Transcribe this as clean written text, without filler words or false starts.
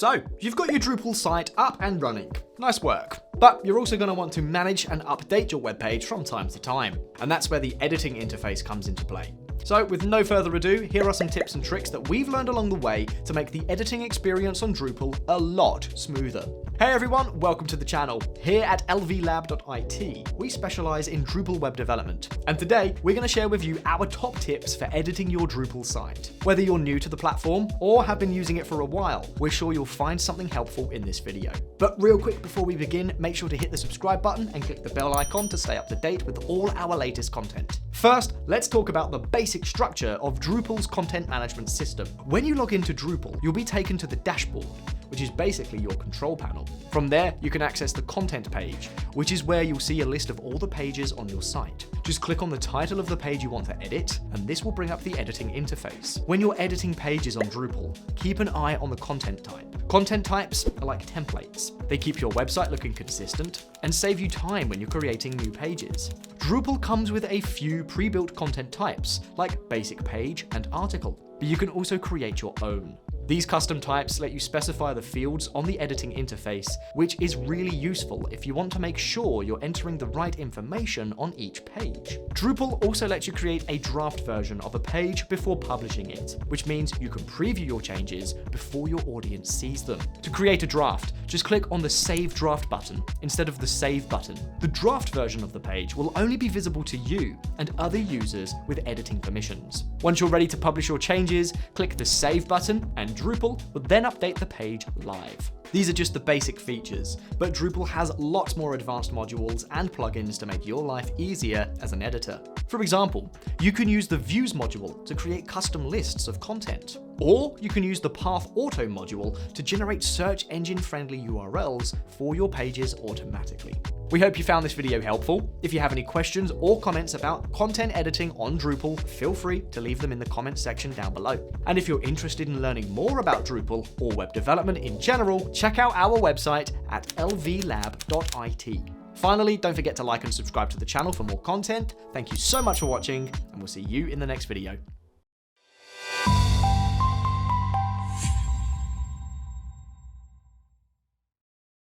So, you've got your Drupal site up and running. Nice work. But you're also going to want to manage and update your web page from time to time. And that's where the editing interface comes into play. So, with no further ado, here are some tips and tricks that we've learned along the way to make the editing experience on Drupal a lot smoother. Hey everyone, welcome to the channel. Here at lvlab.it, we specialize in Drupal web development. And today, we're going to share with you our top tips for editing your Drupal site. Whether you're new to the platform or have been using it for a while, we're sure you'll find something helpful in this video. But real quick before we begin, make sure to hit the subscribe button and click the bell icon to stay up to date with all our latest content. First, let's talk about the basic structure of Drupal's content management system. When you log into Drupal, you'll be taken to the dashboard, which is basically your control panel. From there, you can access the content page, which is where you'll see a list of all the pages on your site. Just click on the title of the page you want to edit, and this will bring up the editing interface. When you're editing pages on Drupal, keep an eye on the content type. Content types are like templates. They keep your website looking consistent and save you time when you're creating new pages. Drupal comes with a few pre-built content types, like basic page and article, but you can also create your own. These custom types let you specify the fields on the editing interface, which is really useful if you want to make sure you're entering the right information on each page. Drupal also lets you create a draft version of a page before publishing it, which means you can preview your changes before your audience sees them. To create a draft, just click on the Save Draft button instead of the Save button. The draft version of the page will only be visible to you and other users with editing permissions. Once you're ready to publish your changes, click the Save button and Drupal will then update the page live. These are just the basic features, but Drupal has lots more advanced modules and plugins to make your life easier as an editor. For example, you can use the Views module to create custom lists of content, or you can use the Path Auto module to generate search engine-friendly URLs for your pages automatically. We hope you found this video helpful. If you have any questions or comments about content editing on Drupal, feel free to leave them in the comments section down below. And if you're interested in learning more about Drupal or web development in general, check out our website at lvlab.it. Finally, don't forget to like and subscribe to the channel for more content. Thank you so much for watching, and we'll see you in the next video.